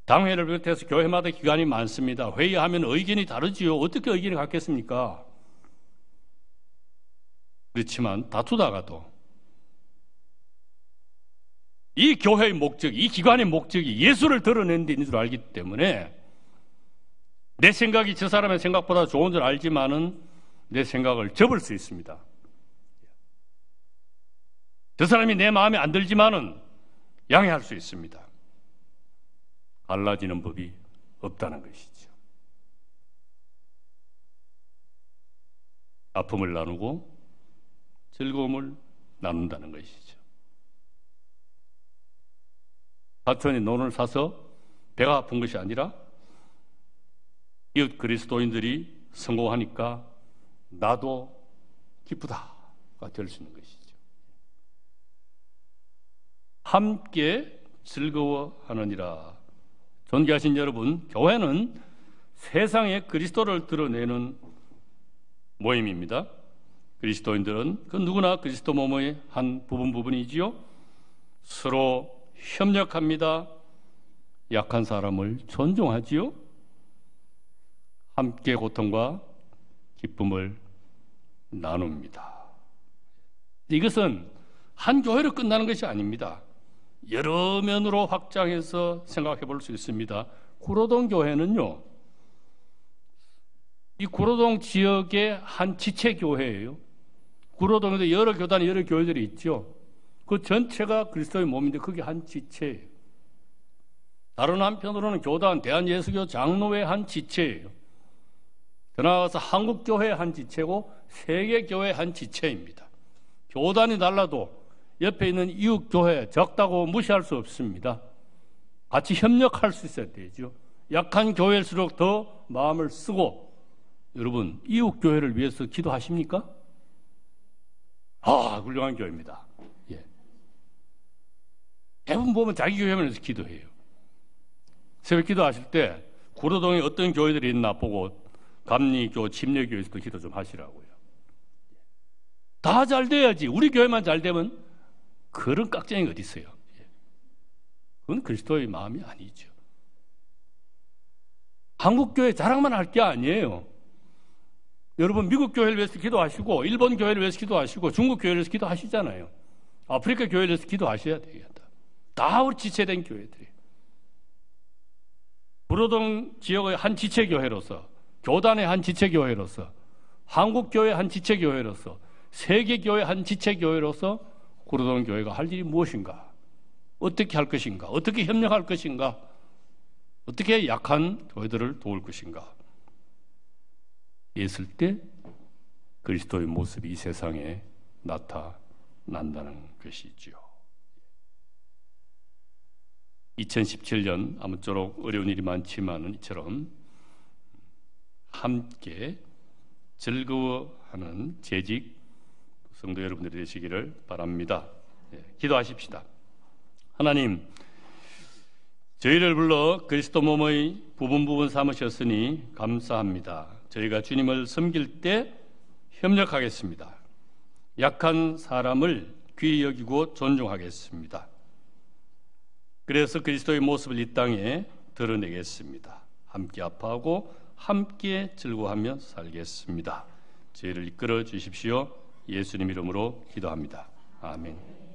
당회를 비롯해서 교회마다 기관이 많습니다. 회의하면 의견이 다르지요. 어떻게 의견이 같겠습니까? 그렇지만 다투다가도 이 교회의 목적, 이 기관의 목적이 예수를 드러내는 데 있는 줄 알기 때문에 내 생각이 저 사람의 생각보다 좋은 줄 알지만은 내 생각을 접을 수 있습니다. 저 사람이 내 마음에 안 들지만은 양해할 수 있습니다. 갈라지는 법이 없다는 것이죠. 아픔을 나누고 즐거움을 나눈다는 것이죠. 사촌이 논을 사서 배가 아픈 것이 아니라 이웃 그리스도인들이 성공하니까 나도 기쁘다가 될 수 있는 것이죠. 함께 즐거워하느니라. 존귀하신 여러분, 교회는 세상에 그리스도를 드러내는 모임입니다. 그리스도인들은 그 누구나 그리스도 몸의 한 부분이지요. 서로 협력합니다. 약한 사람을 존중하지요. 함께 고통과 기쁨을 나눕니다. 이것은 한 교회로 끝나는 것이 아닙니다. 여러 면으로 확장해서 생각해 볼 수 있습니다. 구로동 교회는요, 이 구로동 지역의 한 지체 교회예요. 구로동에도 여러 교단이 여러 교회들이 있죠. 그 전체가 그리스도의 몸인데 그게 한 지체예요. 다른 한편으로는 교단 대한예수교 장로회 한 지체예요. 더 나아가서 한국교회 한 지체고 세계교회 한 지체입니다. 교단이 달라도 옆에 있는 이웃교회 적다고 무시할 수 없습니다. 같이 협력할 수 있어야 되죠. 약한 교회일수록 더 마음을 쓰고, 여러분 이웃교회를 위해서 기도하십니까? 훌륭한 교회입니다. 예. 대부분 보면 자기 교회만 해서 기도해요. 새벽 기도하실 때 구로동에 어떤 교회들이 있나 보고 감리교, 침례교에서도 기도 좀 하시라고요. 다 잘 돼야지. 우리 교회만 잘 되면 그런 깍쟁이가 어디 있어요? 그건 그리스도의 마음이 아니죠. 한국교회 자랑만 할 게 아니에요. 여러분 미국 교회를 위해서 기도하시고 일본 교회를 위해서 기도하시고 중국 교회를 위해서 기도하시잖아요. 아프리카 교회를 위해서 기도하셔야 되겠다. 다 우리 지체된 교회들이에요. 구로동 지역의 한 지체교회로서, 교단의 한 지체교회로서, 한국교회 한 지체교회로서, 세계교회 한 지체교회로서 구로동 교회가 할 일이 무엇인가? 어떻게 할 것인가? 어떻게 협력할 것인가? 어떻게 약한 교회들을 도울 것인가? 했을 때 그리스도의 모습이 이 세상에 나타난다는 것이지요. 2017년 아무쪼록 어려운 일이 많지만 이처럼 함께 즐거워하는 재직 성도 여러분들이 되시기를 바랍니다. 기도하십시다. 하나님, 저희를 불러 그리스도 몸의 부분 삼으셨으니 감사합니다. 저희가 주님을 섬길 때 협력하겠습니다. 약한 사람을 귀히 여기고 존중하겠습니다. 그래서 그리스도의 모습을 이 땅에 드러내겠습니다. 함께 아파하고 함께 즐거워하며 살겠습니다. 저희를 이끌어 주십시오. 예수님 이름으로 기도합니다. 아멘.